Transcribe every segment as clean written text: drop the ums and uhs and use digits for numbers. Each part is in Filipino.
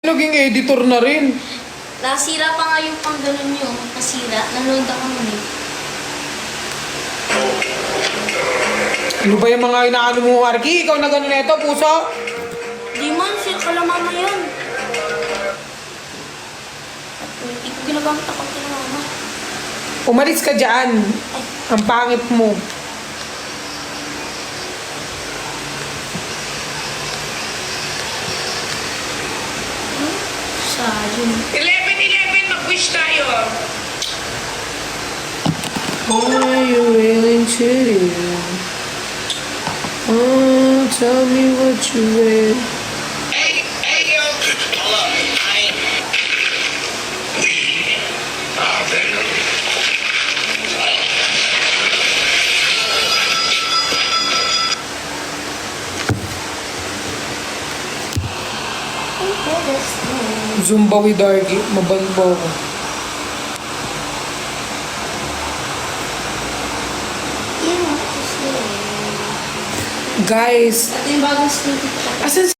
Naging editor na rin. Nasira pa nga yung pang ganun yun. Nasira. Nanood ako nun eh. Ano ba yung mga inaano mo, Arky? Ikaw na gano'n neto, puso? Di man, siya kalamama yan. Ikaw ginagamit ako ng kalamama. Umalis ka dyan. Ang pangit mo. Sayang. 11-11, mag-wish tayo. Are you willing to do? Oh, tell me what you read. Hey, yo. Hold up. We are Venom. Zumba with Arky. Mabanbo ko. Guys, Ito yung bagong skin ko. asan si...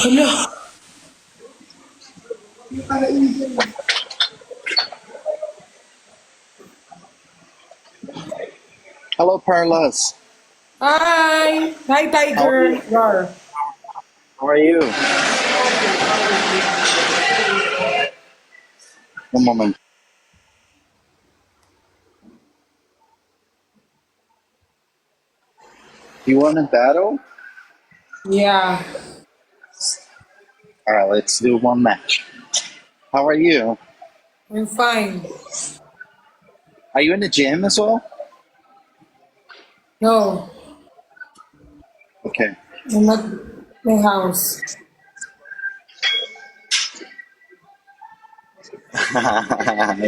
Hala. Hello, Parlas. Hi! Hi, Tiger! Rar. How are you? One moment. You want a battle? Yeah. All right, let's do one match. How are you? I'm fine. Are you in the gym as well? No, Okay. I'm at my house.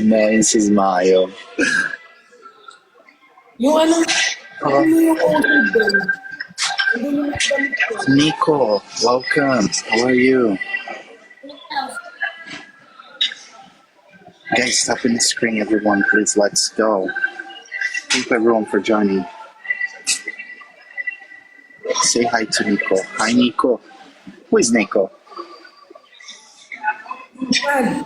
Nice smile. Yung ano yung order doon? Ano yung damit ko? Nico, welcome. How are you? Guys, stop in the screen, everyone, please. Let's go. Thank you, everyone, for joining. Say hi to Nico. Hi, Nico. Who is Nico? Man,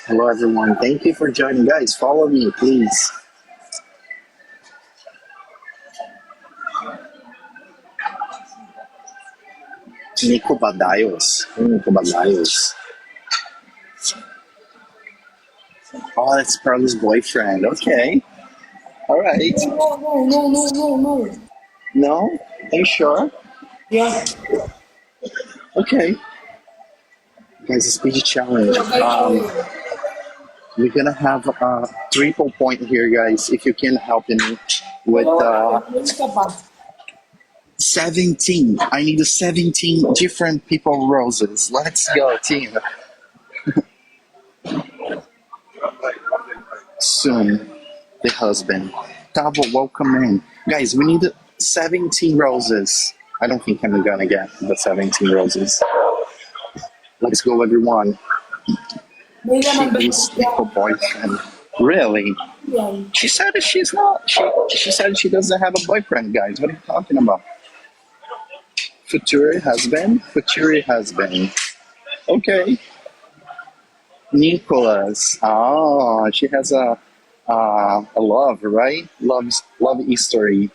Hello, everyone. Thank you for joining. Guys, follow me, please. Nico Badayos. Nico Badayos. Oh, that's Carla's boyfriend. Okay. All right. no. No? Are you sure? Yeah. Okay. Guys, it's PG challenge. We're gonna have a triple point here, guys. If you can help me with 17. I need 17 different people roses. Let's go, team. Soon, the husband. Tavo, welcome in. Guys, we need 17 roses. I don't think I'm gonna get the 17 roses. Let's go, everyone. May She naman ba is a boyfriend. Really? yan? She said that she's not. She said she doesn't have a boyfriend, guys. What are you talking about? Future husband? Future husband. Okay. Nicholas. Oh, she has a love, right? Love history.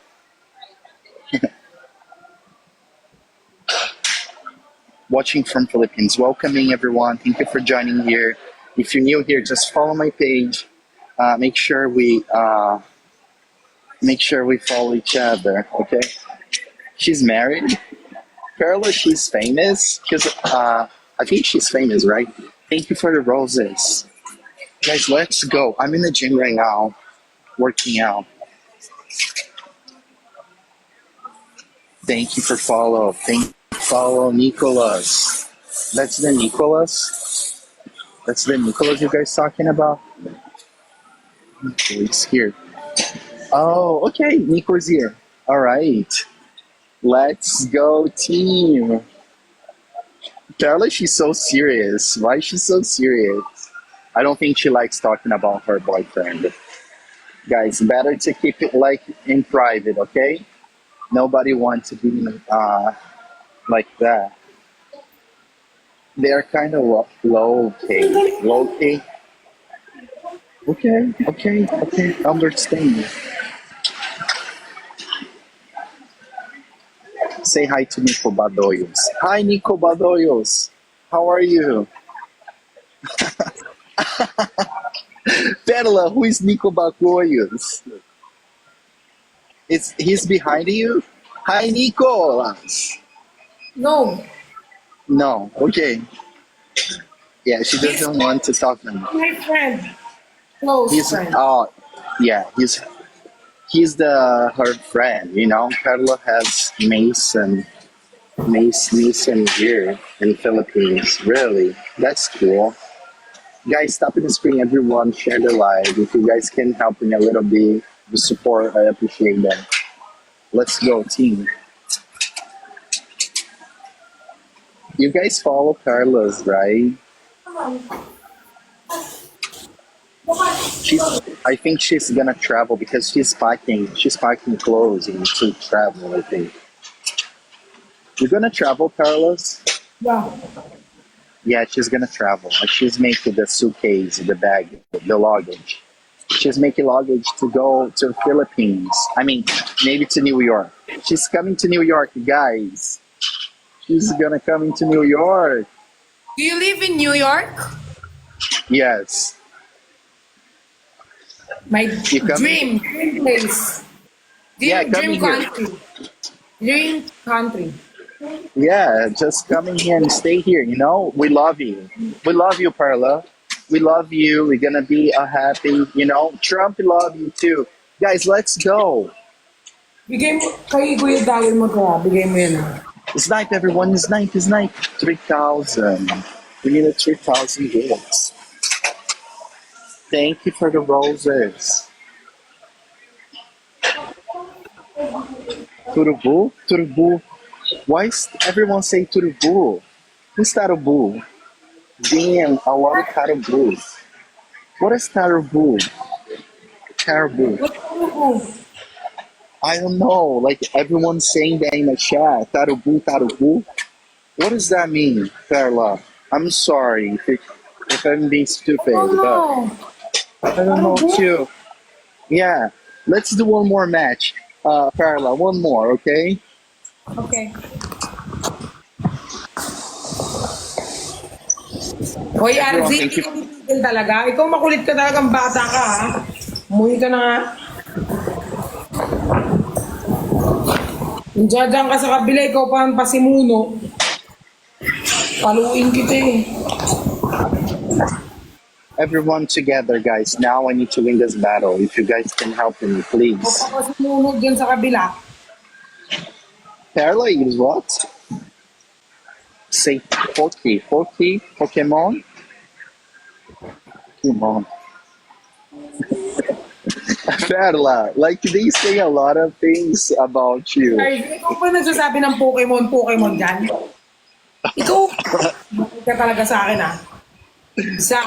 Watching from Philippines. Welcoming everyone. Thank you for joining here. If you're new here, just follow my page. Make sure we follow each other. Okay. She's married. Perla, she's famous because I think she's famous, right? Thank you for the roses, guys. Let's go. I'm in the gym right now, working out. Thank you for follow Nicholas. That's the Nicholas. That's the Nicholas you guys talking about. He's here. Oh, okay. Nico's here. All right. Let's go, team. Carla, she's so serious. Why is she so serious? I don't think she likes talking about her boyfriend. Guys, better to keep it like in private, okay? Nobody wants to be like that. They're kind of low key. Low key. Okay, okay, okay. Understand. Say hi to Nico Badoyos. Hi, Nico Badoyos. How are you? Perla, who is Nico Badoyos? He's behind you? Hi, Nicolas. No, No, okay. Yeah, she doesn't want to talk to me. my friend. Close He's friend. yeah, he's the her friend, you know. Carla has Mason here in Philippines. Really, that's cool. Guys, stop in the screen. Everyone, share the live. If you guys can help me a little bit, the support, I appreciate that. Let's go, team. You guys follow Carlos, right? She's. I think she's gonna travel because she's packing. She's packing clothes and to travel. I think. You're gonna travel, Carlos? Yeah. Yeah, she's gonna travel. Like she's making the suitcase, the bag, the luggage. She's making luggage to go to Philippines. I mean, maybe to New York. She's coming to New York, guys. She's gonna come into New York. Do you live in New York? Yes. My You coming? dream place. Yeah, Dream coming here. country. Dream country. Yeah, just coming here and stay here. You know, we love you. We love you, Perla. We love you. We're gonna be a happy. You know, Trump love you too, guys. Let's go. Bigay mo, kay Kuya Dawin mo to ha. Bigay mo yan ha. Snipe, everyone. Snipe. 3,000. We need a 3,000 votes. Thank you for the roses. Turubu? Turubu. Why is everyone say Turubu? Who's Tarubu? Damn, a lot of Tarubu. What is Tarubu? Tarubu. What do you do? I don't know. Like everyone's saying that in the chat. Tarubu, Tarubu. What does that mean, Perla? I'm sorry if I'm being stupid, Oh but no. I don't know too. Yeah, let's do one more match, Perla. One more, okay? Okay. Hoy, Everyone, RZ, thank you. ikaw titigil talaga. Ikaw makulit ka talagang bata ka, ha? Umuwi ka na nga. Diyan ka sa kabila, ikaw pa ang pasimuno. Paluin kita eh. Everyone together, guys. Now I need to win this battle. If you guys can help me, please. Ikaw pa pasimuno dyan sa kabila. Perla is what? Say Pokemon? Pokemon. Perla, like they say a lot of things about you. Ay, ikaw pa nagsasabi ng Pokemon dyan? Ikaw, bakit ka talaga sa akin, ha? Isa.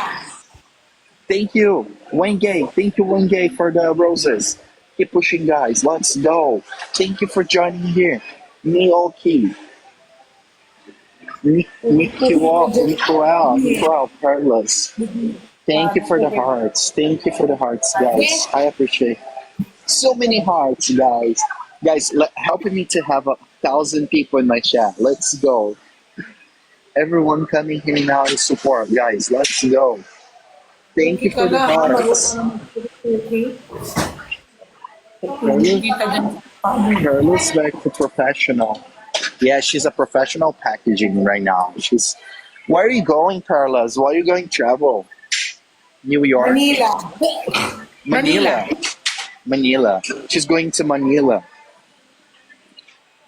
Thank you, Wenge. Thank you, Wenge, for the roses. Keep pushing, guys. Let's go. Thank you for joining here. Nioki. Nicoel, Perlas. Thank you for the hearts. Thank you for the hearts, guys. I appreciate so many hearts, guys. Guys, helping me to have 1,000 people in my chat. Let's go. Everyone coming here now to support, guys. Let's go. Thank you for the hearts. Carlos like the professional. Yeah, she's a professional packaging right now. Where are you going, Carlos? Why are you going travel? New York? Manila. She's going to Manila.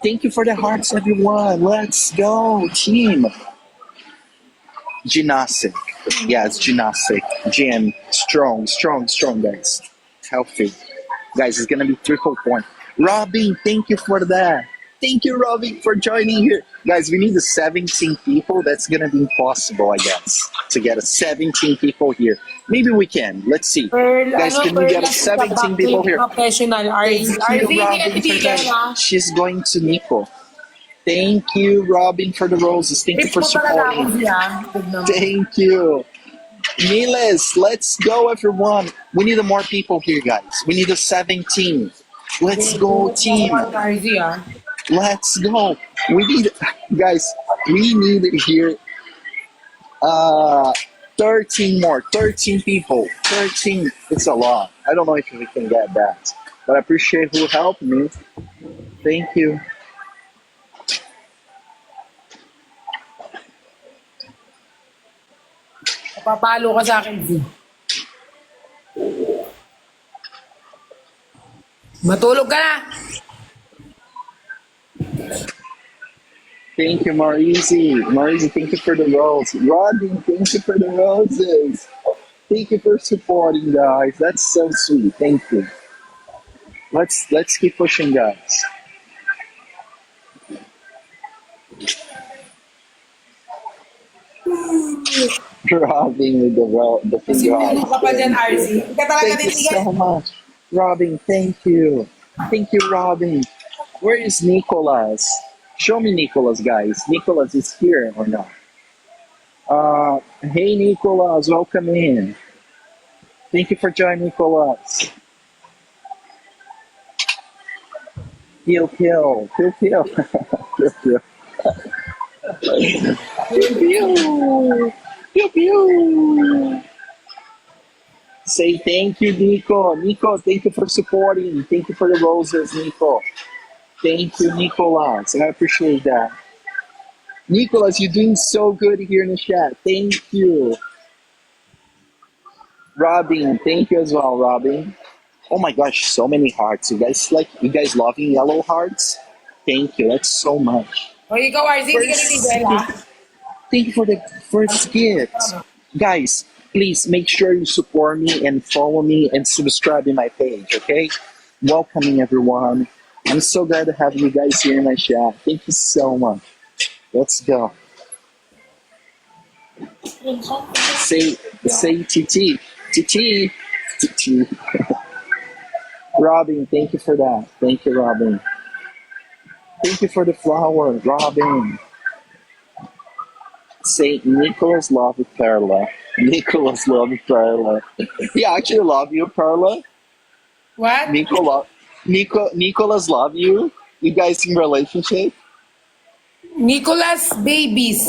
Thank you for the hearts, everyone. Let's go, team. Gymnastic. Yeah, it's gymnastic. Gym. Strong, guys. Healthy. Guys, it's gonna be triple point. Robin, thank you for that. Thank you, Robin, for joining here. Guys, we need the 17 people. That's going to be impossible, I guess, to get a 17 people here. Maybe we can. Let's see. Pearl, Guys, can we get a 17 people here? Professional, RZ. Thank RZ, you, hindi ka Robin, for tibigyan, ha? that. She's going to Nico. Thank you, Robin, for the roses. Thank you Tip for mo talaga ako supporting. siya. Tignan mo. Thank you. Miles, let's go, everyone. We need more people here, guys. We need a 17. Let's go, team. RZ, ha? Let's go. We need, guys, we need here 13 more. 13 people. 13. It's a lot. I don't know if we can get that. But I appreciate who helped me. Thank you. Papalo ka sa akin, Z. Matulog ka na. Thank you, Marizi. Marizi, thank you for the rose. Rodney, thank you for the roses. Thank you for supporting, guys. That's so sweet. Thank you. Let's keep pushing, guys. Robin with the finger. Sinuno ka pa dyan, RZ. Hindi ka talaga Thank you titigan. so much. Robin, thank you. Thank you, Robin. Where is Nicholas? Show me Nicholas, guys. Nicholas is here or not? Hey, Nicholas, welcome in. Thank you for joining, Nicholas. Pew, pew, pew, pew. Pew, pew. Pew, pew. Pew, pew. Say thank you, Nico. Nico, thank you for supporting. Thank you for the roses, Nico. Thank you, Nicholas. I appreciate that. Nicholas, you're doing so good here in the chat. Thank you. Robin, thank you as well, Robin. Oh my gosh, so many hearts. You guys loving yellow hearts? Thank you. That's so much. O, ikaw, RZ, hindi ka titigan, ha? Thank you for the first gift. Guys, please make sure you support me and follow me and subscribe in my page, okay? Welcoming everyone. I'm so glad to have you guys here in my chat. Thank you so much. Let's go. Say TT. TT. TT. Robin, thank you for that. Thank you, Robin. Thank you for the flower, Robin. Say Nicholas love you, Perla. Nicholas love you, Perla. He actually love you, Perla. What? Nicholas love you. You guys in relationship? Nicholas Babies.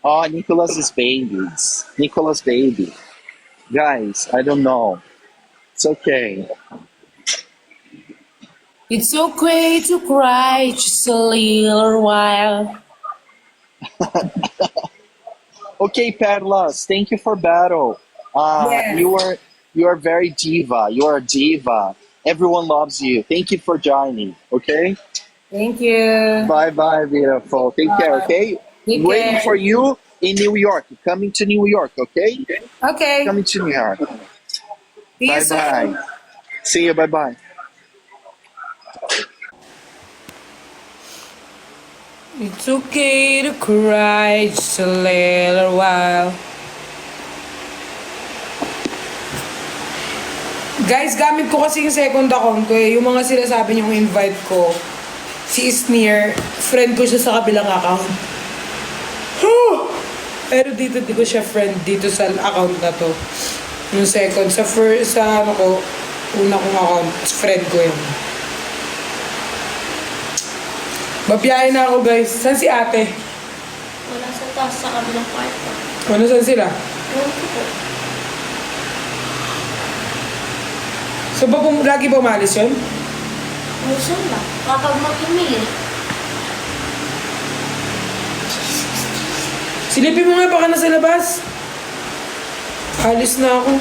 Oh, Nicholas is babies. Nicholas baby. Guys, I don't know. It's okay. It's okay to cry just a little while. Okay, Perlas, thank you for battle. Yes. You are very diva. You are a diva. Everyone loves you. Thank you for joining. Okay. Thank you. Bye bye, beautiful. Take care. Okay. Take Waiting care. for you in New York. Coming to New York. Okay. Okay. Coming to New York. See you Bye soon. bye. See you. Bye bye. It's okay to cry just a little while. Guys, gamit ko kasi yung second account ko eh. Yung mga sinasabi niyong invite ko. Si Isneer, friend ko siya sa kabilang account. Pero dito, di ko siya friend dito sa account na to. Yung second. Sa ano ko, una kong account, friend ko yun. Babiyahin na ako guys. Saan si ate? Wala sa taas sa kabilang kwarto. Ano, saan sila? Ewan ko po. So ba lagi ba umalis yun? Minsan lang. Kapag mag-email. Silipin mo nga baka nasa labas. Alis na ako.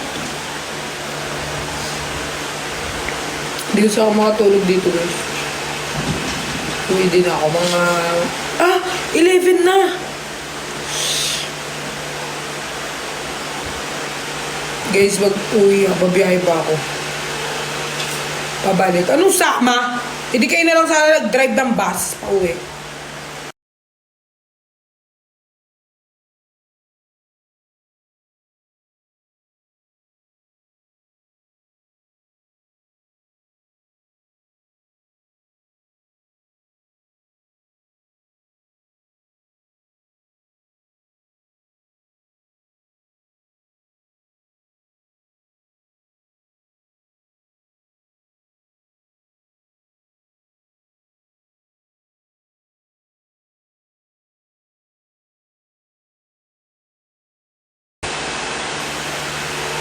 Hindi ko sa ako makatulog dito guys. Uwi din ako mga... 11 na! Guys, mag-uwi ako. Babiyahe pa ako. Pabalik. Anong sakma? Hindi kayo na lang sana nag-drive ng bus pa uwi.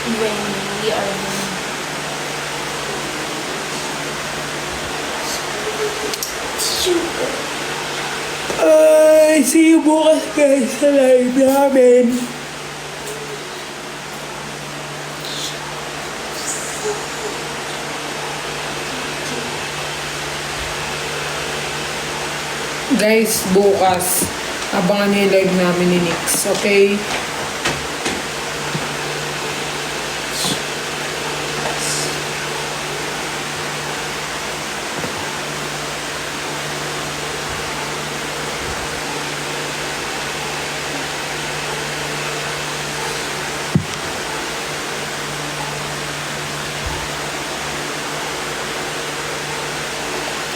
When we are done. Ay, see you bukas guys sa live namin. Guys, bukas, abangan niyo yung live namin ni Nix, okay?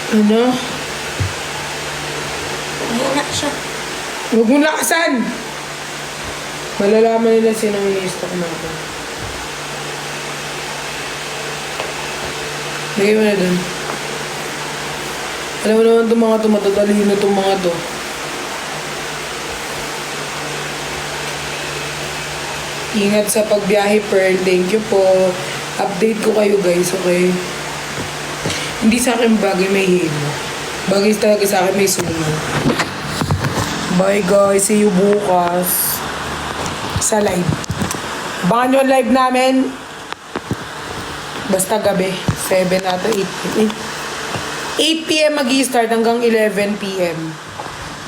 Ano? Mahina siya. Huwag mong lakasan! Malalaman nila sino yung i-stock natin. Lagay mo na dun. Alam mo naman itong mga to, matatalino itong mga to. Ingat sa pagbiyahe, Pearl. Thank you po. Update ko kayo guys, okay? Hindi sa akin bagay may hilo. Bagay talaga sa akin may suman. Bye guys, see you bukas sa live. Abangan nyo ang live namin. Basta gabi, 7 ata 8 p.m. 8 p.m. mag-i-start hanggang 11 p.m.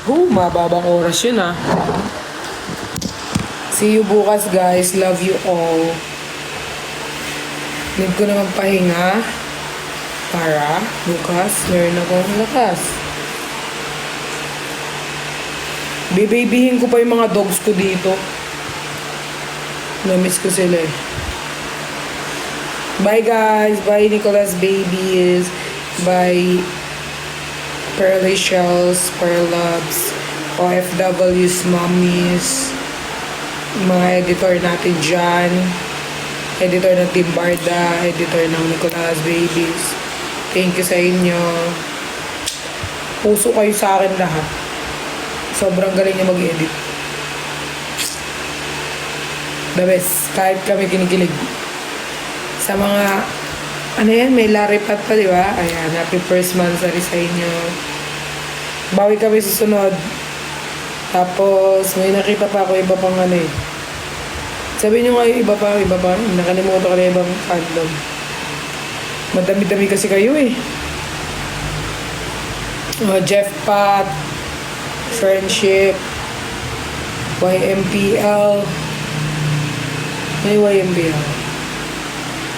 Mababang oras yun ah. See you bukas guys, love you all. Need ko na magpahinga para bukas meron akong lakas. Bibabyhin ko pa yung mga dogs ko dito. Namiss ko sila eh. Bye guys. Bye Nicholas babies. Bye Pearly Shells, Pearl Loves, OFW's mommies, mga editor natin dyan, editor ng Team Barda, editor ng Nicholas babies. Thank you sa inyo. Puso kayo sa akin lahat. Sobrang galing niya mag-edit. The best. Kahit kami kinikilig. Sa mga, ano yan, may laripat pa, di ba? Ayan, happy first month sa inyo. Bawi kami susunod. Tapos, may nakita pa ako iba pang ano eh. Sabi nyo nga yung iba pa. Nakalimutan ko na ibang fandom. Madami-dami kasi kayo eh. Jeff Pat, Friendship, YMPL. May YMPL.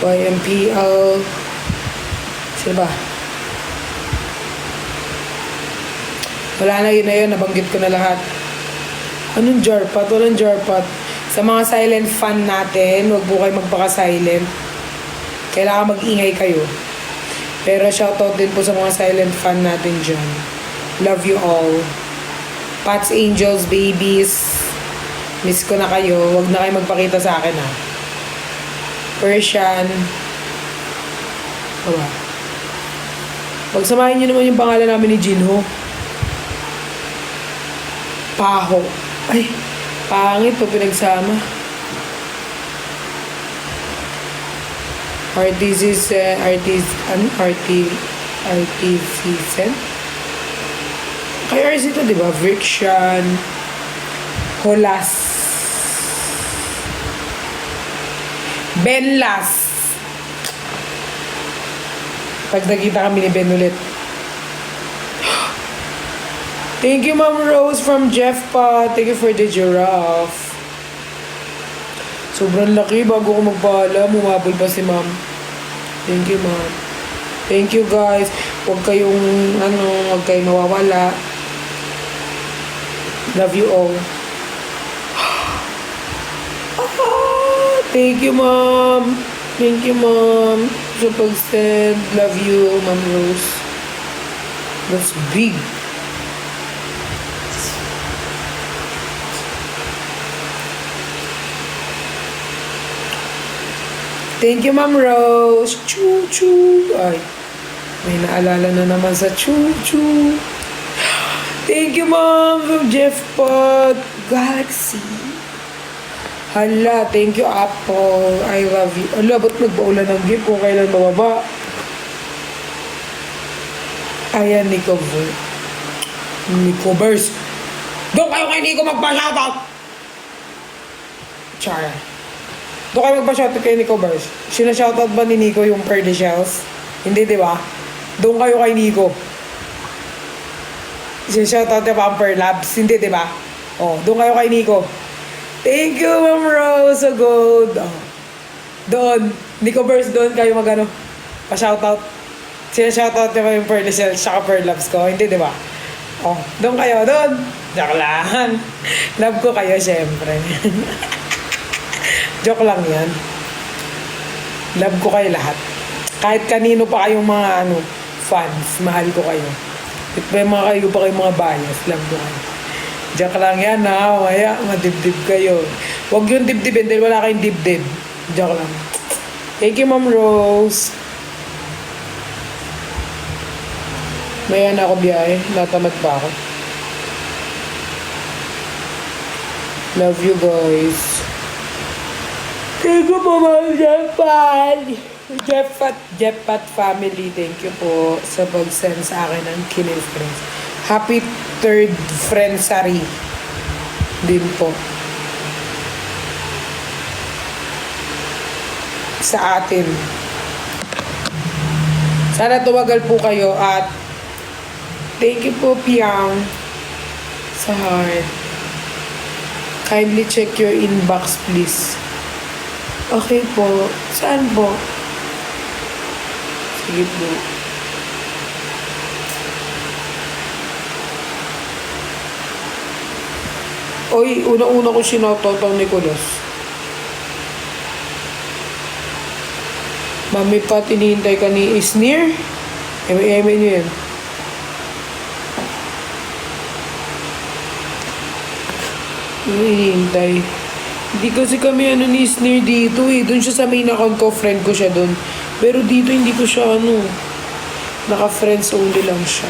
YMPL. Sino ba? Wala na yun. Nabanggit ko na lahat. Anong jarpat? Walang jarpat. Sa mga silent fan natin, huwag po kayo magpaka-silent. Kailangan mag-ingay kayo. Pero shoutout din po sa mga silent fan natin dyan. Love you all. Pats, Angels, Babies. Miss ko na kayo. Huwag na kayo magpakita sa akin ha. Persian. Diba? Pagsamahin nyo naman yung pangalan namin ni Jinho. Paho. Ay, pangit po pinagsama. Artisan. Kay RC ito, diba? Friction. Holas. Benlas. Pag nakita kami ni Ben ulit. Thank you, Ma'am Rose from Jeff Pa. Thank you for the giraffe. Sobrang laki. Bago ko magpaalam, umabol pa si Ma'am. Thank you, Ma'am. Thank you, guys. Huwag kayong, huwag kayong mawawala. Love you all. Thank you, Mom. Thank you, Mom. Sa pag-send. Love you, Ma'am Rose. That's big. Thank you, Ma'am Rose. Choo-choo. Ay, may naalala na naman sa choo-choo. Thank you, Mom. From Jeff Pot. Galaxy. Hala, thank you, Apple. I love you. Hala, ba't nagpaulan ng gift kung kailan bababa? Ayan, Nico Verse. Doon kayo kay Nico magpa-shoutout! Char. Doon kayo magpa-shoutout kay Nico Verse. Sina-shoutout ba ni Nico yung Pearly Shells? Hindi, di ba? Doon kayo kay Nico. Sina-shoutout yung Pamper Labs. Hindi, di ba? Oh, doon kayo kay Nico. Thank you, Ma'am Rose. So good. Oh. Doon. Nico Verse, doon kayo magano pa-shoutout. Sina-shoutout yung Pearly Shells saka Pearl Labs ko. Hindi, di ba? Oh, doon kayo. Doon. Joke lang. Love ko kayo, syempre. Joke lang yan. Love ko kayo lahat. Kahit kanino pa kayong mga fans, mahal ko kayo. At may mga kayo pa kayong mga bias, love ko kayo. Joke lang yan ha, maya, madibdib kayo. Huwag yung dibdibin dahil wala kayong dibdib. Joke lang. Thank you, Ma'am Rose. Maya na ako biyahe, natamad pa ako. Love you guys. Thank you po, Ma'am Jefpat family. Thank you po sa pag-send sa akin ng Kinil Friends. Happy 3rd Friendsary din po sa atin. Sana tuwagal po kayo at thank you po, Piang, sa heart. Kindly check your inbox, please. Okay po. Saan po? Sige po. Oy, una-una ko sinautot ang Nicolas. Mami pa, tinihintay ka ni Isnir? Eme-eme nyo yan. Hinihintay. Hindi kasi kami ni Isnir dito eh. Doon siya sa main account ko, friend ko siya doon. Pero dito hindi ko siya naka-friends only lang siya.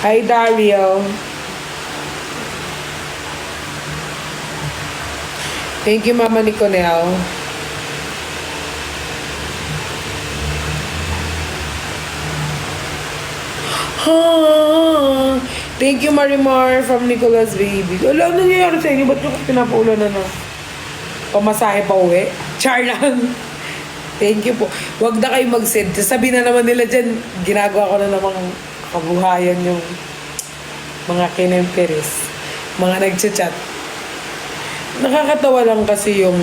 Hi, Dario. Thank you, Mama Niconel. Thank you, Marimar from Nicolas Baby. Wala, ano nangyayari sa inyo? Ba't yung pinapaulan na pamasahe pa uwi? Char lang. Thank you po. Huwag na kayo mag-send. Sabi na naman nila dyan, ginagawa ko na namang kabuhayan yung mga kinemperes. Mga nag-chat. Nakakatawa lang kasi yung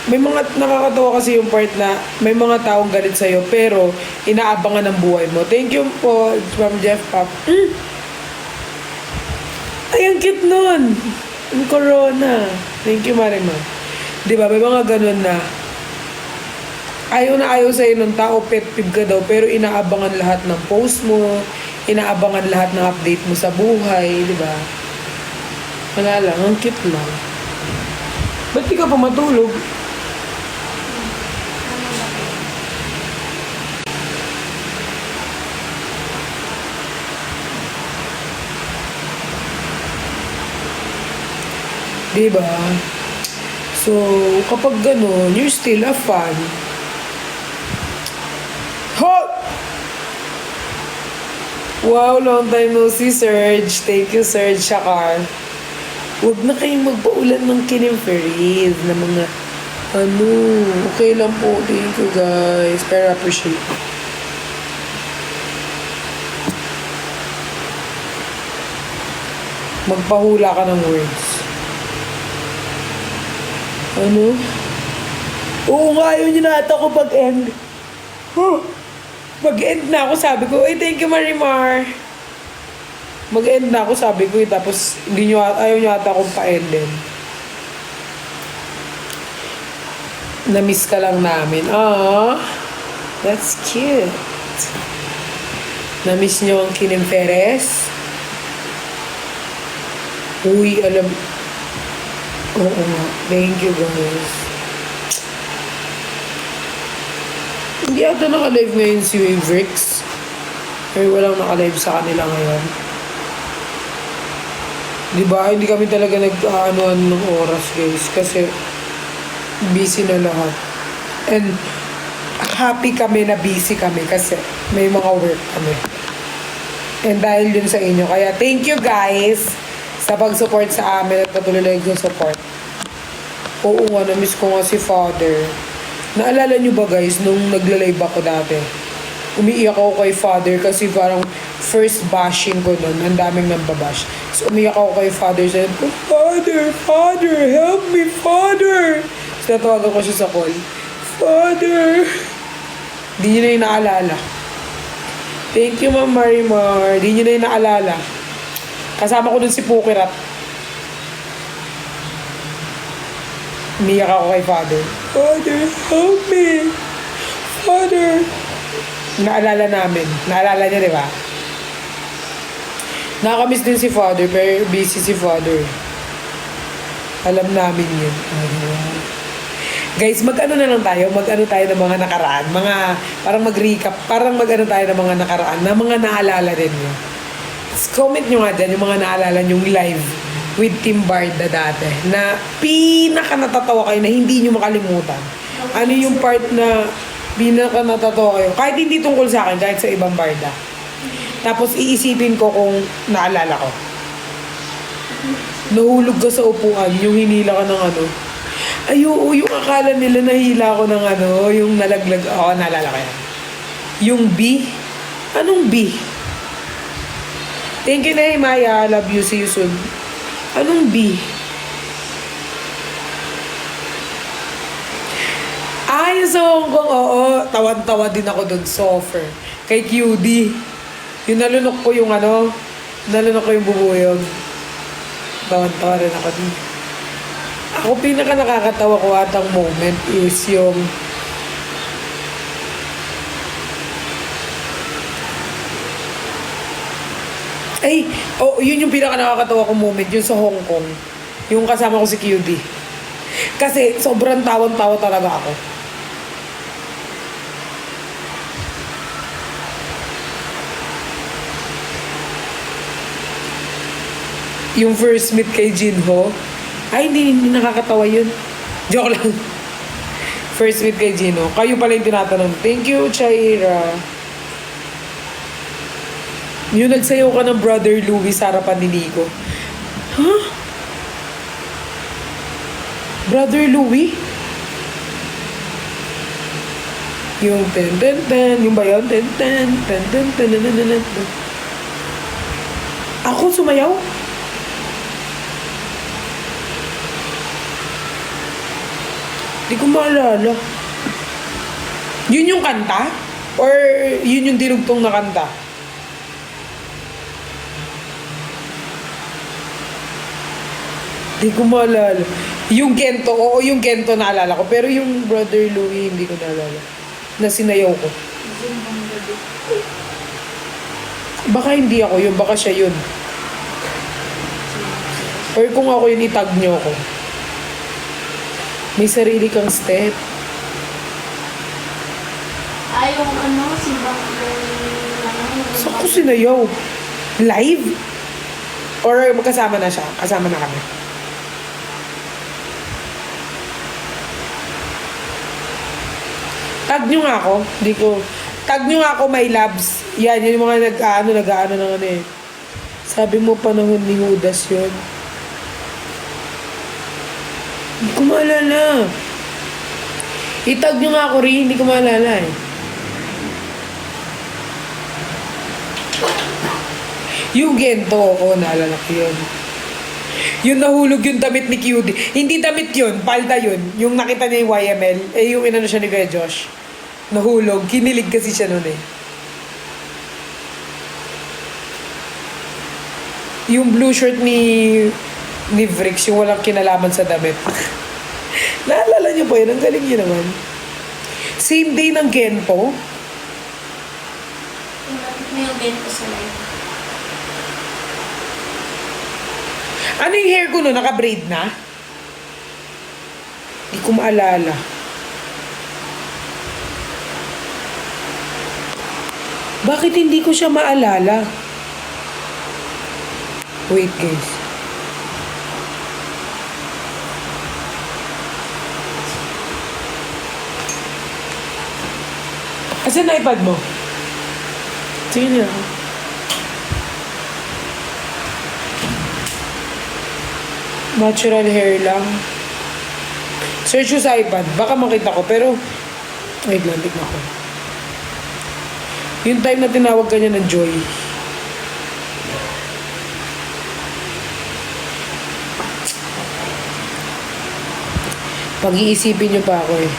nakakatawa kasi yung part na may mga taong galit sa'yo pero inaabangan ng buhay mo. Thank you po, Ma'am Jeff Pop. Ay, ang cute nun. Ang corona. Thank you, Marimar. Diba, may mga ganun na ayaw sa'yo ng tao, pet peeve ka daw, pero inaabangan lahat ng post mo, inaabangan lahat ng update mo sa buhay, diba? Wala lang, ang cute lang. Ba't di ka pa matulog? Diba? So, kapag gano'n, you're still a fan. Hot! Wow, long time no see, Serge. Thank you, Serge Shakar. Huwag na kayong magpaulan ng kinemferis na mga okay lang po. Thank you, guys. Pero appreciate it. Magpahula ka ng words. Oo nga, yun yung nata ko pag-end. Mag-end na ako, sabi ko, ay, thank you, Marimar. Mag-end na ako, sabi ko, tapos ayaw nyo ata akong pa-endin. Na-miss ka lang namin. Aww, that's cute. Na-miss nyo ang Kim Perez? Uy, alam. Oo nga. Thank you, guys. Hindi ata naka-live ngayon si Waverix. Ay, walang naka-live sa kanila ngayon. Diba? Hindi kami talaga nag-ano ng oras, guys. Kasi busy na lahat. And happy kami na busy kami kasi may mga work kami. And dahil yun sa inyo. Kaya thank you, guys, sa pag-support sa amin at patuloy yung support. Oo nga, na-miss ko nga si Father. Naalala nyo ba, guys, nung nagla-live ako dati? Umiiyak ako kay Father kasi parang first bashing ko nun. Ang daming nambabash. So, umiiyak ako kay Father. Sabi ko, Father, help me, Father! So, natawagan ko siya sa call. Father! Di nyo na yung naalala. Thank you, Ma'am Marimar. Di nyo na yung naalala. Kasama ko dun si Pukirat. Umiyak ako kay Father. Father, help me! Father! Naalala namin. Naalala niya, di ba? Nakakamiss din si Father, pero busy si Father. Alam namin yun. Guys, mag-ano na lang tayo? Mag-ano tayo ng mga nakaraan? Parang mag-recap. Parang mag-ano tayo ng mga nakaraan na mga naalala din nyo. Comment nyo nga dyan yung mga naalala nyong live with Team Barda dati na pinaka natatawa kayo na hindi nyo makalimutan. Ano yung part na pinaka natatawa kayo? Kahit hindi tungkol sa akin, kahit sa ibang Barda. Tapos iisipin ko kung naalala ko. Nahulog ka sa upuan, yung hinila ka ng ano. Ay, oo, yung akala nila nahila ko ng ano, yung nalaglag. Oo, naalala ko yan. Yung B? Anong B? Thank you, Nehemiah. Love you. See you soon. Anong B? Ay, sa Hong Kong, oo. Tawan-tawa din ako dun, Soffer. Kay QD. Yung nalunok ko yung ano, nalunok ko yung bubuyog. Tawan-tawa rin ako dun. Ako pinaka nakakatawa ko atang moment is yung yun yung pinaka nakakatawa ko moment, yung sa Hong Kong. Yung kasama ko si QD. Kasi sobrang tawan-tawa talaga ako. Yung first meet kay Jinho, ay, hindi nakakatawa yun. Joke lang. First meet kay Jinho. Kayo pala yung tinatanong. Thank you, Chaira. Yung nagsayaw ka ng Brother Louie sa harapan ni Nico. Huh? Brother Louie? Yung ten. Yung ba yun? Ten. Ako sumayaw? Di ko maalala. Yun yung kanta? Or yun yung dinugtong na kanta? Di ko maalala. Yung Kento, oo, yung Kento naalala ko. Pero yung Brother Louie, hindi ko naalala. Na sinayaw ko. Baka hindi ako yun, baka siya yun. Or kung ako yun, itag nyo ako. May sarili kang step. Ay, yung ano, si Bang Saan ko sinayaw? Live? Or magkasama na siya? Kasama na kami. Tag nyo nga ako. Hindi ko... Tag nyo nga ako, my loves. Yan, yung mga nag-ano ng ano eh. Sabi mo panahon ni Judas yun. Hindi ko maalala. Itag nyo nga ako rin, hindi ko maalala eh. Yung Gento, oo, naalala ko yun. Yung nahulog yung damit ni QD. Hindi damit yun, palda yun. Yung nakita niya yung YML, yung inano siya ni Kuya Josh. Nahulog. Kinilig kasi siya nun eh. Yung blue shirt ni Vrix, yung walang kinalaman sa damit. Naalala niyo po yun? Ang galing yun naman. Same day ng Gento. Bakit mo yung bento sa live? Ano yung hair ko no? Naka-braid na? Hindi ko maalala. Bakit hindi ko siya maalala? Wait guys. Asan na iPad mo? Sige niya. Natural hair lang. Search ko sa iPad. Baka makita ko. Pero, wait lang. Tignan ko. Yung time na tinawag ka niya ng Joy. Pag-iisipin niyo pa ako eh.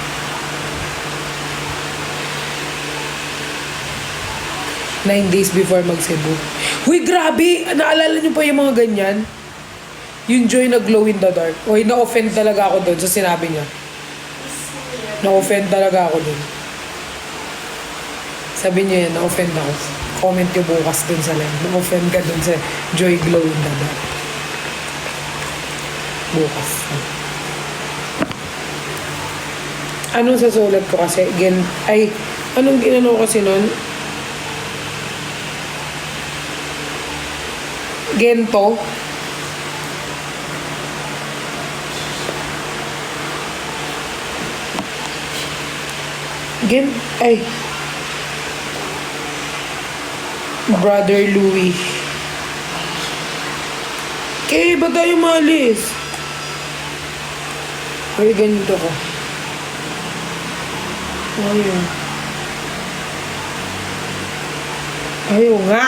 Nine days before mag-Cebu. Huy, grabe! Naalala niyo pa yung mga ganyan? Yung Joy na glow in the dark. Uy, na-offend talaga ako doon sa sinabi niya. Na-offend talaga ako doon. Sabi niya yan, na-offend ako. Comment niyo bukas doon sa live. Na-offend ka doon sa Joy glow in the dark. Bukas. Anong sasulat ko kasi? Anong ginano ko kasi nun? Gento. Brother Louie. Kaya ba tayo maalis? Ay, ganito ko. Ayaw. Ayaw nga.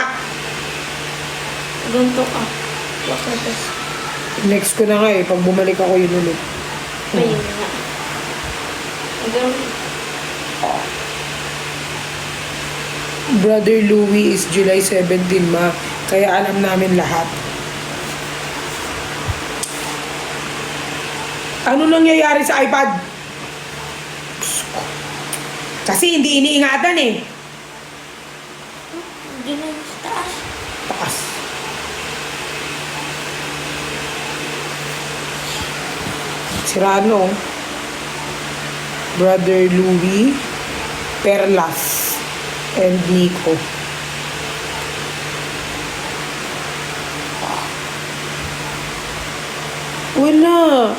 Ganto ka. Bakit? Next ko na nga eh. Pag bumalik ako yun ulit. Ayun nga. Hanggang Brother Louie is July 17, ma. Kaya alam namin lahat. Ano nangyayari sa iPad? Kasi hindi iniingatan eh. hindi na yung sa taas. Taas. Sirano. Brother Louie, Perlas, and Nico. Wala.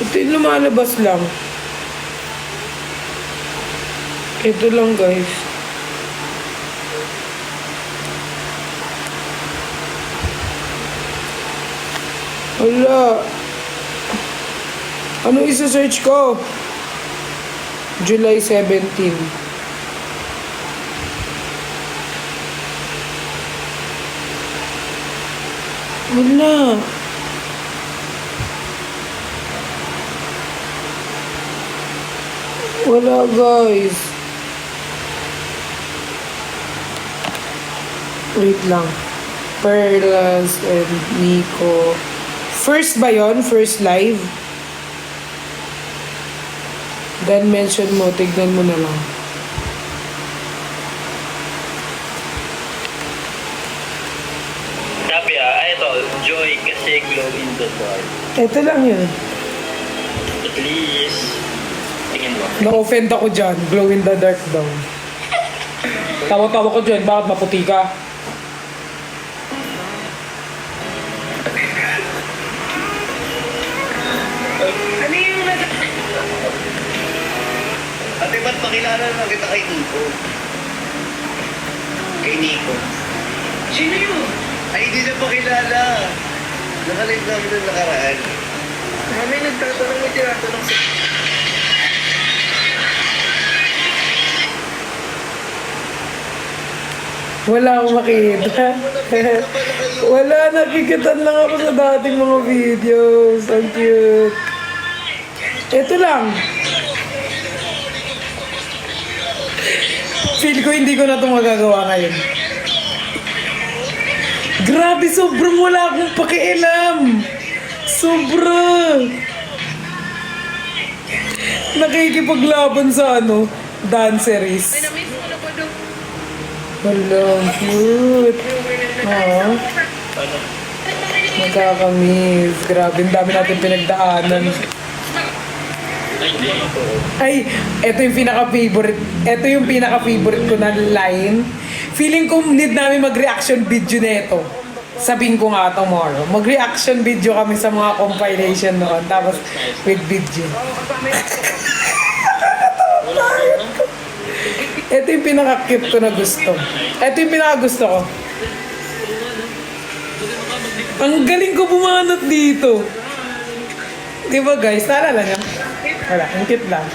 Ito yung lumalabas lang. Ito lang guys. Wala. Ano isa-search ko? July 17. Wala. Wala guys. Wait lang. Perlas and Nico. First ba yun? First live? Then mention mo, tignan mo na lang. Sabi ito, joy kasi glow in the dark. Ito lang yun. At least, tingin mo. Na-offend ako dyan. Glow in the dark daw. Tawa-tawa ko dyan. Bakit maputi ka? Ano yung Ate, ba't pakilala na kita kay Nico? Kay Nico. Sino yun? Ay, hindi na pakilala. Nakalive namin ng nakaraan. Mami, nagtatanong mo, tinatanong sa... Wala akong makita. Wala, nakikitan lang ako sa dating mga videos. Ang cute. Ito lang. Feel ko hindi ko na ito magagawa ngayon. Grabe, sobrang wala akong pakialam. Sobra. Nakikipaglaban sa danceries. Ay, na-miss mo na po doon. Hello, cute. Oo. Magkakamiss. Grabe, ang dami natin pinagdaanan. Ay, eto yung pinaka-favorite. Eto yung pinaka-favorite ko na line. Feeling ko need namin mag-reaction video na ito. Sabihin ko nga tomorrow. Mag-reaction video kami sa mga compilation noon. Tapos with video. Ito yung pinaka-cute ko na gusto. Ito yung pinaka-gusto ko. Ang galing ko bumanat dito. Di ba guys? Naalala niya? Wala, ang cute lang.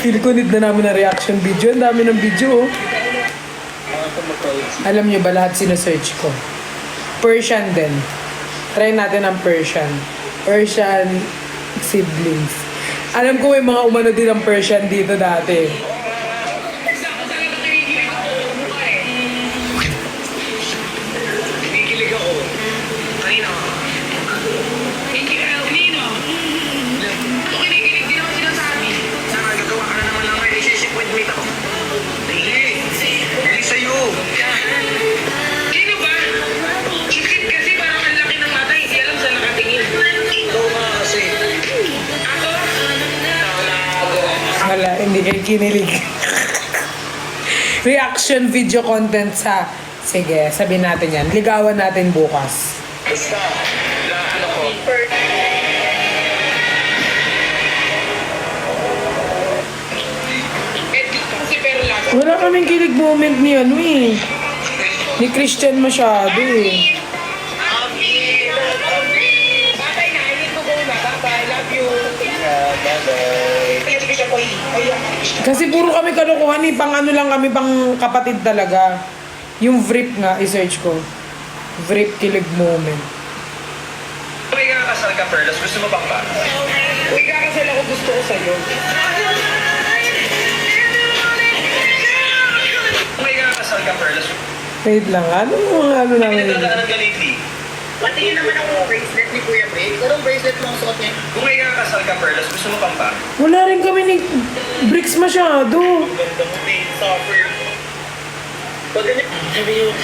Feel ko need na namin na reaction video. Ang dami ng video, oh. Alam niyo ba lahat sinesearch ko? Persian din. Try natin ang Persian. Persian siblings. Alam ko may mga umano din ang Persian dito dati. Nakikilig ako. Kanina. Kanina. Ito kinikilig din ako sinasabi. Sana nagawa ka na naman ng relationship with mate ako. Hindi sa'yo. Sino ba? Isip kasi parang ang laki ng mata, hindi alam saan nakatingin. Ikaw nga kasi. Ako? Wala, hindi kayo kinilig. Reaction video content sa... Sige, sabihin natin yan. Ligawan natin bukas. Basta, ano ko. Kasi pero lang. Wala kaming kilig moment ni ni Christian masyado eh. Tatay na, I need to go na. Tatay, love you. Bye-bye. Kaya siya po, Kasi puro kami kalukuhan eh. Pang ano lang kami, pang kapatid talaga. Yung Vrip nga, i-search ko. Vrip kilig moment. Kung may kakasal ka, Perlas, gusto mo bang ba? Uy, kakasal ako, gusto ko sa'yo. Kung may kakasal ka, Perlas, Wait lang, ano mga ano namin yun? pinagdadaanan ka lately. Patingin naman ako bracelet ni Kuya May. Anong bracelet mo ang suot niya? Kung may kakasal ka, Perlas, gusto mo bang ba? Wala rin kami ni Bricks masyado. Ganda mo, babe. Suffer. Pag ganyan, sabi yung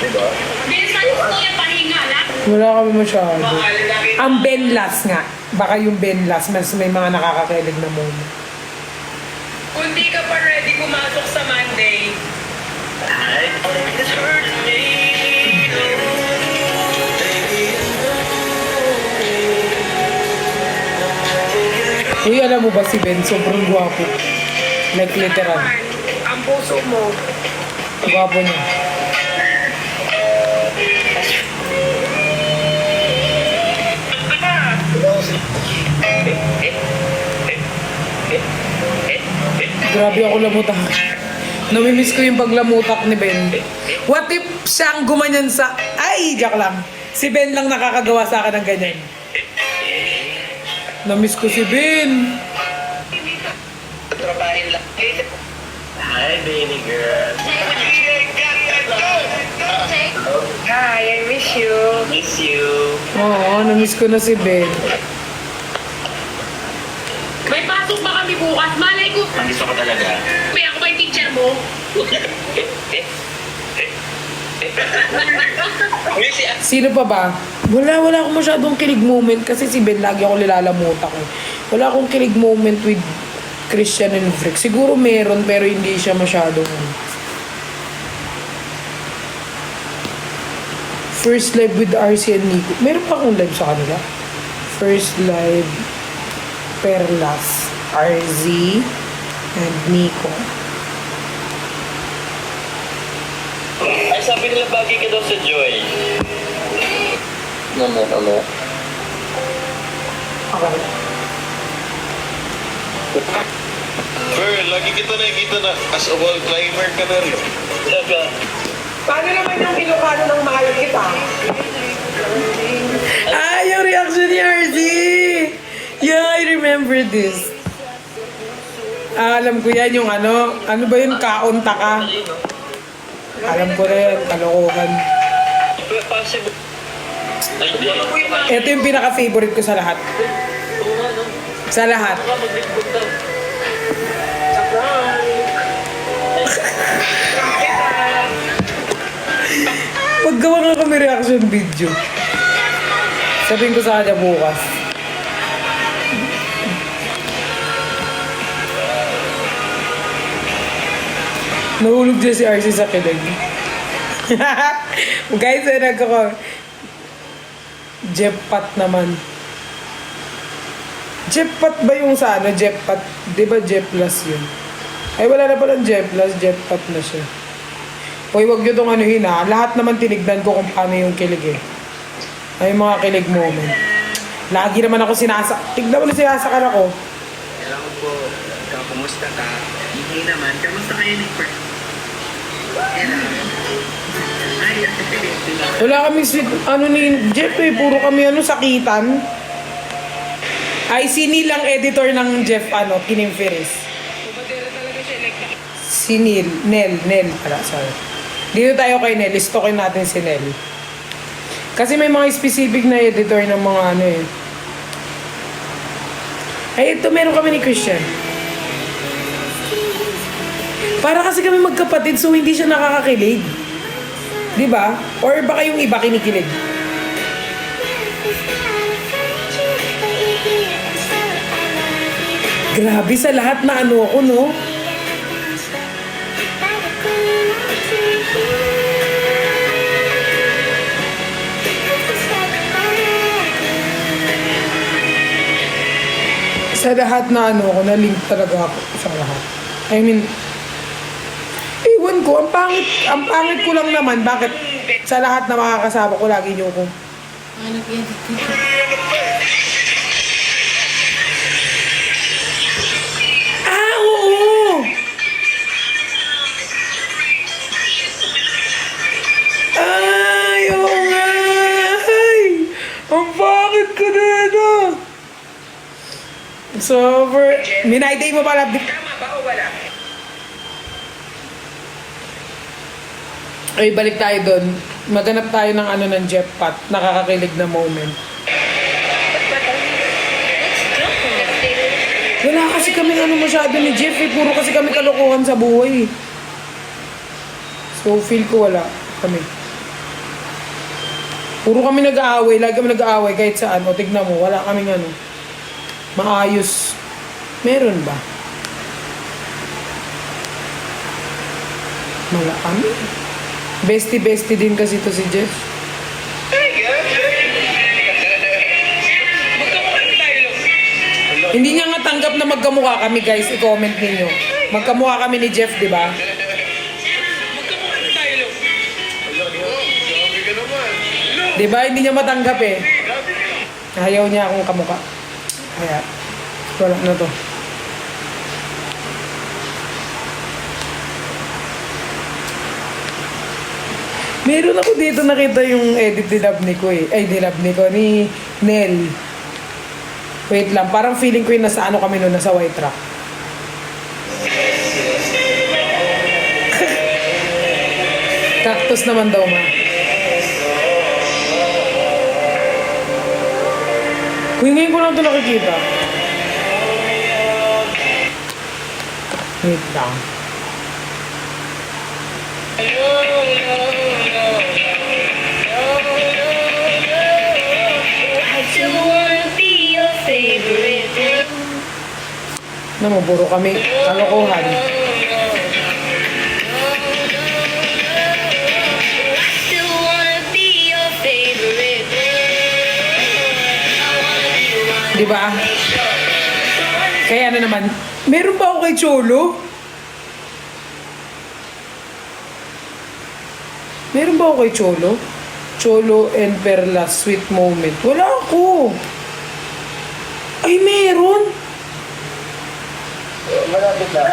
diba? Minsan gusto yung pahinga lang. Wala kami masyado. Mahal lagi. Ang Benlas nga. Baka yung Benlas, mas may mga nakakakilig na moment. Kung di ka pa ready pumasok sa Monday, This hurts me. Uy, alam mo ba si Ben? Sobrang gwapo. Like literal. ang puso mo, Gwapo niya. Grabe ako lamutak. Namimiss ko yung paglamutak ni Ben. What if siyang gumanyan sa... Ay, joke lang. Si Ben lang nakakagawa sa akin ng ganyan. Namiss ko si Ben. Trabahin lang. Hi, baby girl. hi, I miss you. Miss you. Oo, namiss ko na si Ben. May pasok ba kami bukas? Malay ko, Ang gusto ko talaga. may ako ba yung teacher mo? Miss you. Sino pa ba? Wala akong masyadong kilig moment kasi si Ben lagi ako nilalamutak eh. Wala akong kilig moment with Christian and Frick. Siguro meron pero hindi siya masyadong... First live with RC and Nico. Meron pa akong live sa kanila. First live, Perlas, RZ, and Nico. Ay, sabi nila bagay ka daw sa Joy. Ano? Okay. Sir, lagi kita nakikita na as a wall climber ka na rin. Saka, Paano naman yung Ilocano ng mahal kita? reaction ni RZ. Yeah, I remember this. Alam ko yan yung ano ba yun, kaunta ka. Alam ko na yan, kalokohan. Ito yung pinaka-favorite ko sa lahat. Sa lahat. Paggawa nga kami reaction video. Sabihin ko sa kanya bukas. Nahulog dyan si RC sa kilig. Guys, nagkako. Jepat naman. Jepat ba yung sa ano? Jepat. Di ba Jeplas yun? Ay, wala na palang Jeplas. Jepat na siya. Hoy, wag nyo itong anuhin ha. Lahat naman tinignan ko kung paano yung kilig eh. Ay, yung mga kilig moment. Lagi naman ako tignan mo na sinasakal ako. Hello po. Ikaw, kumusta ka? Hindi naman. Kamusta kayo ni Fer? Hello. Ay, Wala kami sweet, ano ni Jeff eh. Puro kami sakitan. Ay, si Neil ang editor ng Jeff, Kinim Ferris. Si Neil pala, sorry. Dito tayo kay Nel, istokin natin si Nel. Kasi may mga specific na editor ng mga eh. Ay, ito meron kami ni Christian. Para kasi kami magkapatid, so hindi siya nakakakilig. Di ba? Or baka yung iba kinikilig. Grabe sa lahat na ako, no? Sa lahat na ako, na-link talaga ako sa lahat. I mean, ewan ko, ang pangit ko lang naman, bakit sa lahat na makakasama ko, lagi niyo ko. Ah, oo! Ay, oo nga! Ay! Ang pangit ko dito! So, minayday mo pala. Tama ba o wala? Ay, balik tayo doon. Maghanap tayo ng ng Jeff Pat. Nakakakilig na moment. Wala kasi kami masyado ni Jeff eh. Puro kasi kami kalokohan sa buhay. So, feel ko wala kami. Puro kami nag-aaway. Lagi kami nag-aaway kahit saan. O, tignan mo. Wala kaming maayos. Meron ba? Wala kami. Bestie din kasi to si Jeff. Hindi niya nga tanggap na magkamukha kami, guys. I-comment ninyo. Magkamukha kami ni Jeff, di ba? Di ba? Hindi niya matanggap eh. Ayaw niya akong kamukha. Kaya, wala na to. Meron ako dito nakita yung edit ni Labnico eh. Ay, ni Labnico, ni Nel. Wait lang, parang feeling ko yung nasa kami noon, nasa White Rock. Cactus naman daw, ma. Uy, ngayon ko lang ito nakikita. Wait lang. Namuburo kami. Kalokohan. Diba? Kaya naman, meron ba ako kay Cholo? Meron ba ako kay Cholo? Cholo and Perla, sweet moment. Wala ako. Ay, meron. Malapit na.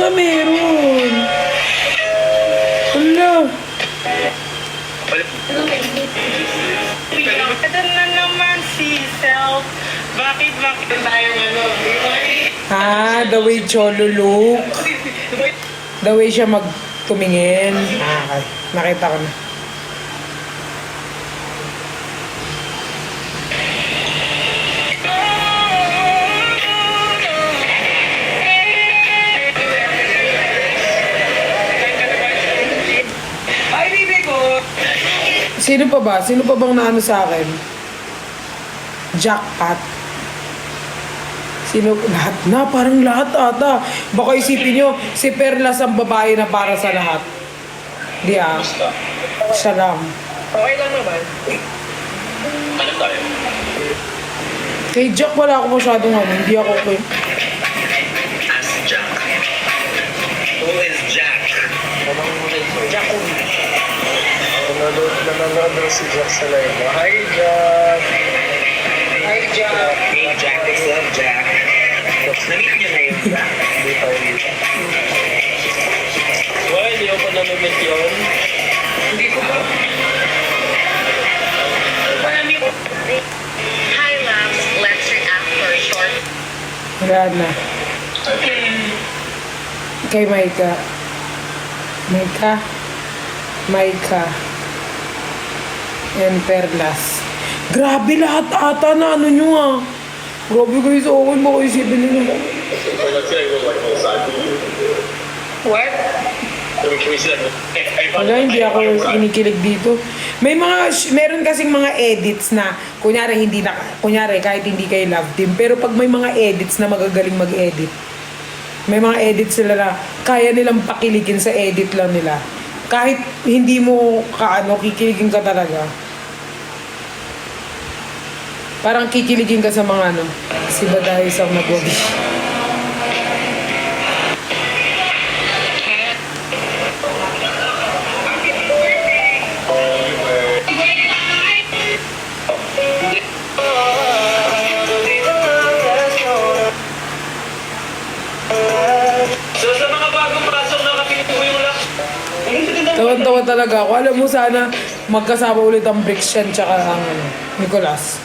nga meron. Hala. Ito na naman si Self. Bakit tayo The way Cholo look. The way siya magtumingin. Nakita ko na. Ay, bibi ko! Sino pa ba? Sino pa bang naano sa akin? Jackpot. Sino? Lahat na. Parang lahat ata. Baka isipin nyo, si Perlas ang babae na para sa lahat. Di Siya lang. Okay lang naman. Ano tayo? Kay Jack wala ako masyadong Hindi ako okay. As Jack. Who is Jack? Jack ko. Nanonood daw si Jack sa live. Hi, Jack! Hi, Jack. Hey, Jack. What's up, Jack? Na-meet niyo na yun, Jack? Hindi tayo dito. Why, hindi ako nanonood yun? Hindi ko ba? Marami ko. Hi, loves. Let's react for a short. Wala na. Kay Maika. Maika. And Perlas. Grabe lahat ata na ano nyo Grabe guys, okay mo kayo isipin nyo. What? Wala, hindi ako inikilig dito. Meron kasing mga edits na, kunyari kahit hindi kayo love team, pero pag may mga edits na magagaling mag-edit, may mga edits sila na kaya nilang pakiligin sa edit lang nila. Kahit hindi mo kikiligin ka talaga. Parang kikiligin ka sa mga si Baday sa nagwagi. So, sa mga bagong pasok na kapituloy mo lang. Tawan-tawa talaga ako. Alam mo sana magkasama ulit ang Brixen tsaka ang Nicolas.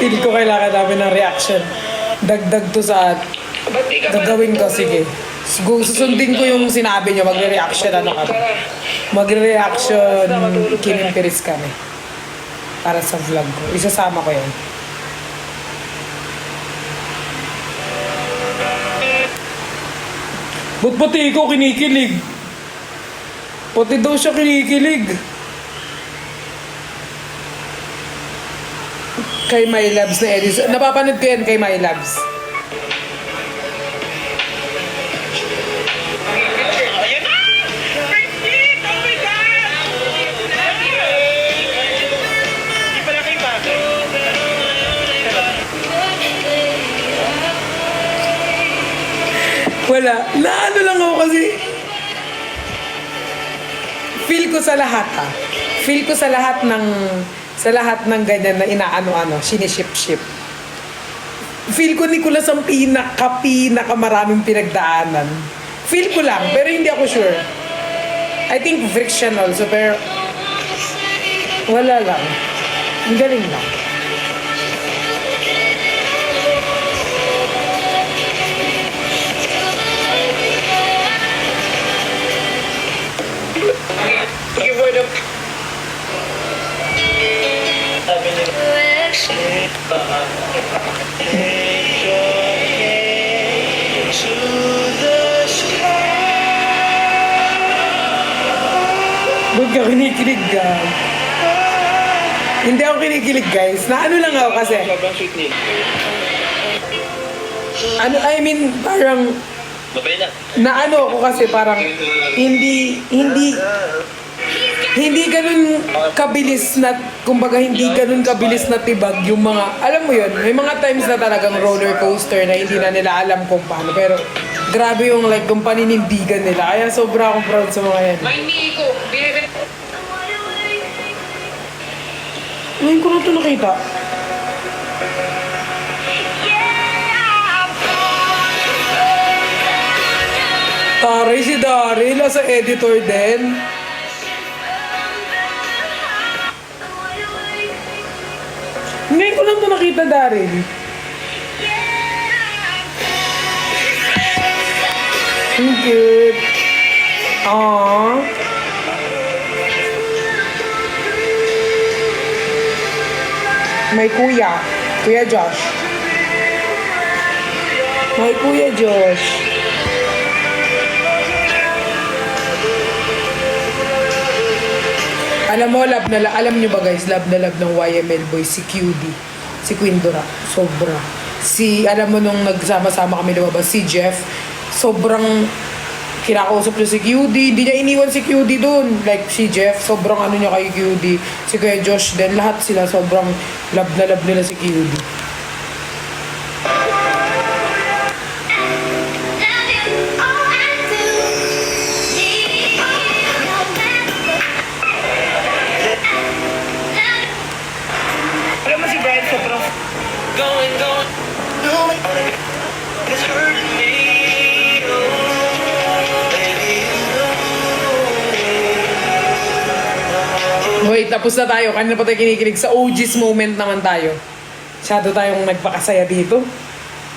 Hindi ko kailangan namin ng reaction. Dagdag to sa gagawin ko, sige. Susundin ko yung sinabi niyo, magre-reaction kami. Magre-reaction kinimpiris kami. Para sa vlog ko. Isasama ko yun. Ba't pati ikaw kinikilig? Pati daw siya kinikilig. Kay My Loves na Edison. Napapanood ko yan kay My Loves. Ayan na! Perfect! Oh my God! Hindi pala kay Bago. Wala. Naano lang ako kasi. Feel ko sa lahat Feel ko sa lahat ng ganyan na inaano-ano, siniship-ship. Feel ko Nicolas ang pinaka maraming pinagdaanan. Feel ko lang, pero hindi ako sure. I think friction also, pero wala lang. Ang galing lang. Sige, for the... Ba't ka kinikilig ka? Hindi ako kinikilig guys. Naano lang ako kasi. Sobrang sweet niya. Parang Babay na. naano ako kasi parang hindi ganun kabilis na, kumbaga hindi ganun kabilis na tibag yung mga, alam mo yun, may mga times na talagang roller coaster na hindi na nila alam kung paano, pero grabe yung like, yung paninindigan nila, kaya sobra akong proud sa mga yan. May Nico, Ngayon ko na ito nakita. Taray si Daryl, sa editor din. Ngayon ko lang ito nakita, Daryl. Ang cute. Aww. May kuya. Kuya Josh. May kuya Josh. Alam mo, alam nyo ba guys, love na love ng YML boy, si QD, si Queen Dora, sobra. Alam mo nung nagsama-sama kami lumabas, si Jeff, sobrang kinakausap niya si QD, hindi niya iniwan si QD dun. Like si Jeff, sobrang ano niya kay QD, si Kuya Josh din, lahat sila sobrang love na love nila si QD. Alam mo si Brian sobrang going. It's hurting me. Hoy, tapos na tayo. Kanina pa tayo kinikilig sa OG's moment naman tayo. Masyado tayong nagpakasaya dito.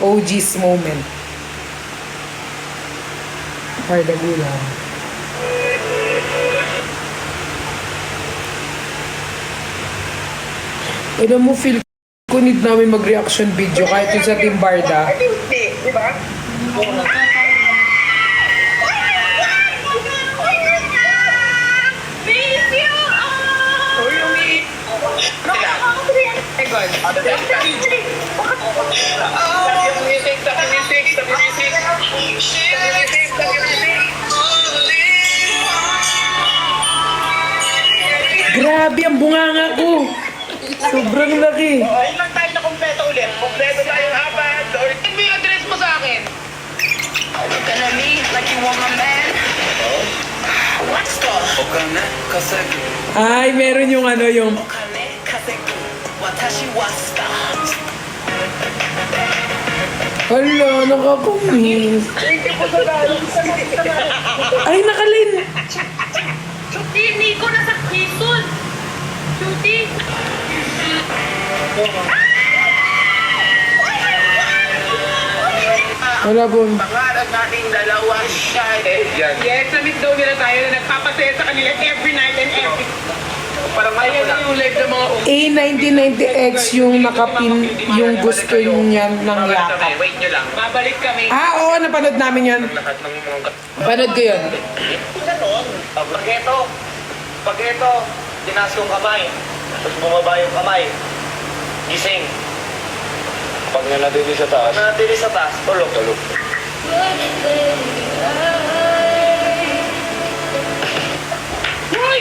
OG's moment. Pardagulan. Alam mo, feel ko need namin mag-reaction video kahit yung sa Team Barda. Hindi, di ba? Grabe ang bunganga ko. Sobrang laki. Ayun lang tayo na kompleto ulit. Kompleto tayong apat. Send mo yung address mo sa akin. Gonna me like you want my man. What's the? Okana, kasagi. Ay, meron yung ano yung... Okane kaseki. Watashi wa star. Hala, nakakumis. Ay, nakalin. Chuti, Nico nasa Quezon. Chuti. Wala po. Pangarap nating dalawang shot. Yes, na-meet daw nila tayo na nagpapasaya sa kanila every night and every... Parang ayaw na yung live ng mga... A1990X yung nakapin, yung gusto niya ng yakap. Wait nyo lang. Babalik kami. Ah, oo, napanood namin yan. Lahat ng mga... Panood ko yun. Ganon. Pag ito, tinaas yung kamay. Tapos bumaba yung kamay. Gising. Pag nanatili sa taas, Natili sa taas, tulog. Hoy!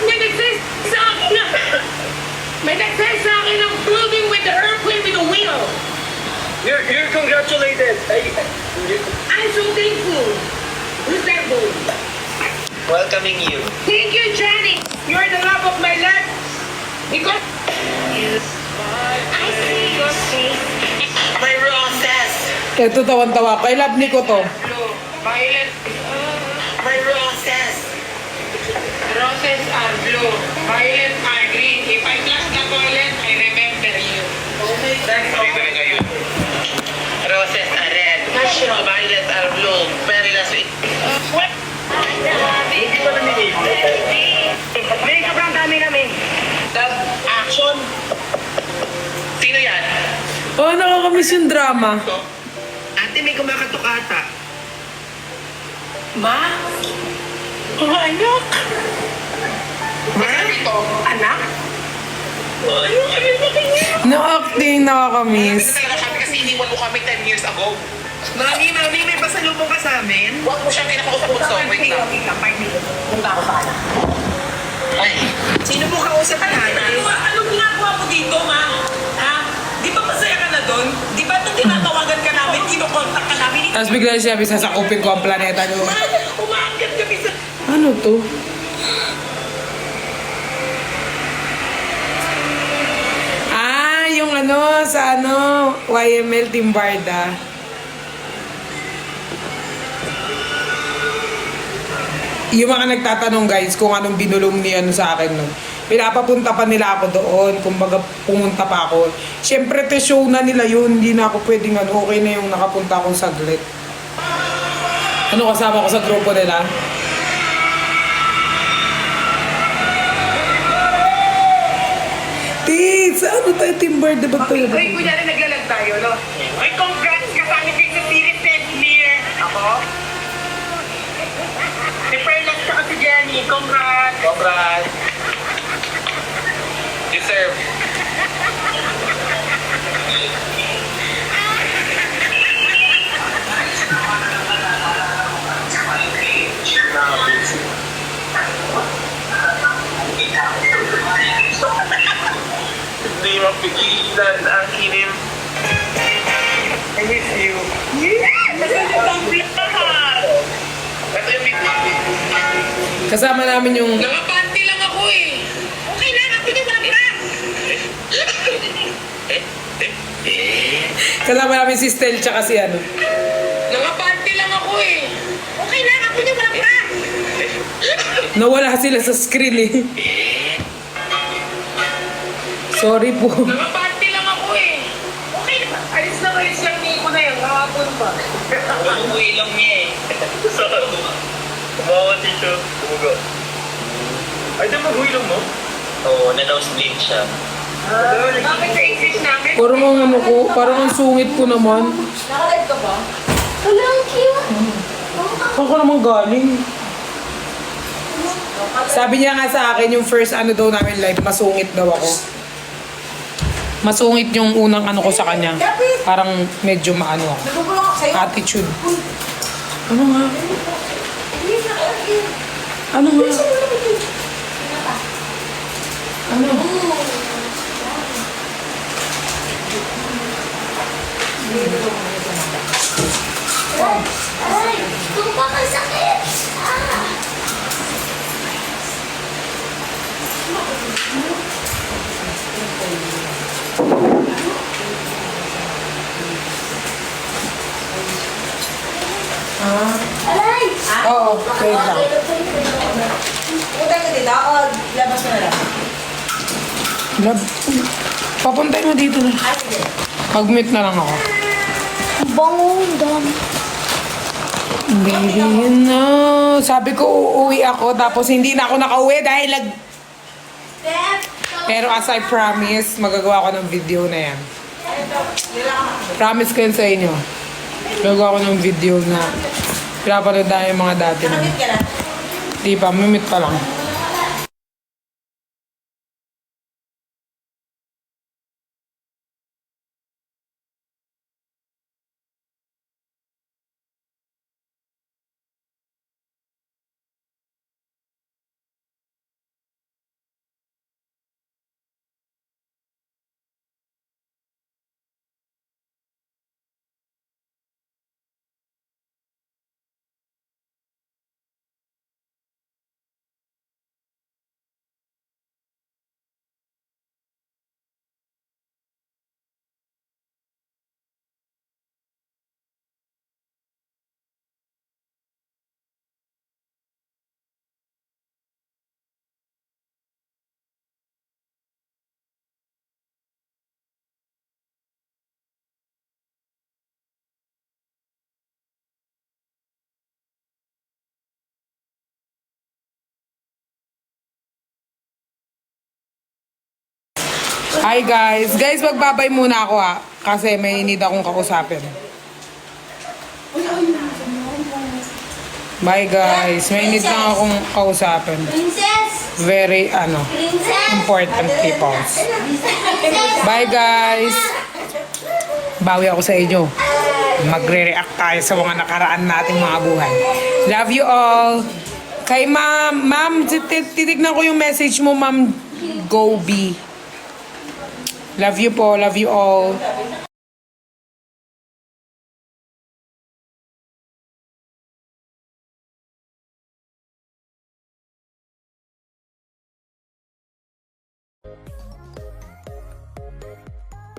May nag-say sa akin na... May nag-say sa akin ng building with the airplane with a wheel. You're congratulated. I'm so thankful. Who's that boy? Welcoming you. Thank you, Johnny. You're the love of my life. Because... I see your face. My roses. Ito, tawan-tawa ko. I love Nico to. Blue, violet, My roses. roses are blue, violet are green. If I flash the toilet, I remember you. That's all. Roses are red. Violet are blue. Very last week. What? Hindi ko na nilip. May sobrang dami namin. That action. Sino yan? Oh, nakakamiss yung drama. Ate, may kumakatok ata. Ma? Mga anak. Ma? Anak? Ano kami makinig? Na-acting, nakakamiss. Sabi kasi iniwan mo kami 10 years ago. Mami, may pasalubong ka sa amin? Huwag mo siyang kinakausap-usap. Wait lang. Punta ako sa anak. Ay. Sino mo kausap ka nanay? Anong ginagawa mo dito, ma? Ha? Di ba masaya ka na doon? Di ba nung tinatawagan ka namin, kinokontak ka namin? Tapos bigla siya, sasakupin ko ang planeta nyo. Umaakit kami sa... Ano to? YML Timbarda. Yung mga nagtatanong guys kung anong binulong ni sa akin nun. Pinapapunta pa nila ako doon. Kumbaga pumunta pa ako. Siyempre show na nila yun. Hindi na ako pwedeng okay na yung nakapunta akong saglit. Kasama ko sa grupo nila? Tits! Ano tayo Timber? Diba tayo? Ay, kunyari naglalag tayo, no? Ay, congrats ka sa amin kayo sa series 10 clear. Ako? Si Perlas tsaka si Jenny, congrats! Congrats. Deserve. Hindi mapigilan ang kinim. I miss you. Ito yung meeting. Kasama namin yung... Nakapanty lang ako eh. Okay lang, ako din walang bra. Kasama namin si Stel tsaka si Nakapanty lang ako eh. Okay lang, ako din walang bra. Nawala sila sa screen eh. Sorry po. Nakapanty lang ako eh. Okay lang. Alis lang ni ko na yan, kahapon pa. Umuwi lang niya eh. Kumawa dito. Tumugo. Ay, di mag-huilong mo? Oo, na-nosebleed siya. Bakit sa English namin? Parang ang sungit ko naman. Nakalive ka ba? Wala, ang cute. Saan ka naman galing? Sabi niya nga sa akin, yung first daw namin live, masungit daw ako. Masungit yung unang ko sa kanya. Parang medyo maano ako. Nagugulong ako sa'yo. Attitude. Ano nga? Ano nga? Ano? Ay, tumpa ka sakit. Aray! Oo, wait lang. Utang ka dito o labas mo na lang? Papuntay mo dito na. Ay, sige. Mag-mute na lang ako. Bangong dam. Baby, you know. Sabi ko uuwi ako, tapos hindi na ako nakauwi dahil Pero as I promise, magagawa ko ng video na yan. Promise ko yun sa inyo. Magagawa ko ng video na pinapanood na yung mga dati na. Nakabit ka na. Di pa, mimit pa lang. Hi guys. Guys, magbabay muna ako kasi may need akong kausapin. Bye guys. May need lang akong kausapin. Princess! Very, Princess! important people. Bye guys. Bawi ako sa inyo. Magre-react tayo sa mga nakaraan nating mga buhay. Love you all. Kay ma'am, titignan ko yung message mo, ma'am Gobi. Love you po. Love you all.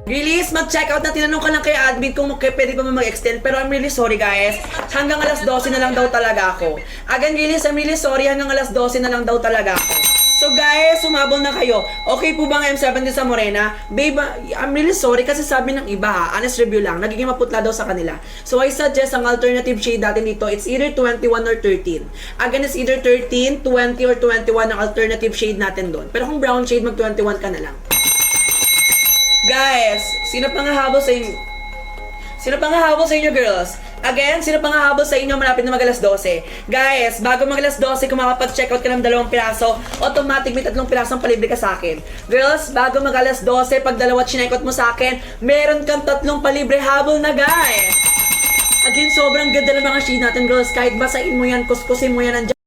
Release, mag-check out na tinanong ka lang kay admin kung pwede pa mag-extend. Pero I'm really sorry guys. Hanggang alas 12 na lang daw talaga ako. Again, Release, I'm really sorry. Hanggang alas 12 na lang daw talaga ako. So guys, sumabol na kayo. Okay po ba ang M70 sa Morena? Babe, I'm really sorry kasi sabi ng iba ha. Honest review lang. Nagiging maputla daw sa kanila. So I suggest ang alternative shade natin dito. It's either 21 or 13. Again, it's either 13, 20 or 21 ang alternative shade natin doon. Pero kung brown shade, mag 21 ka na lang. Guys, sino pang hahabol sa inyo? Sino pang hahabol sa inyo, girls? Again, sino pang hahabol sa inyo malapit na mag-alas 12? Guys, bago mag-alas 12, kung makapag-check out ka ng 2 piraso, automatic may 3 pirasong palibre ka sa akin. Girls, bago mag-alas 12, pag 2 check out mo sa akin, meron kang 3 palibre habol na, guys! Again, sobrang ganda ng mga shade natin, girls. Kahit basain mo yan, kuskusin mo yan,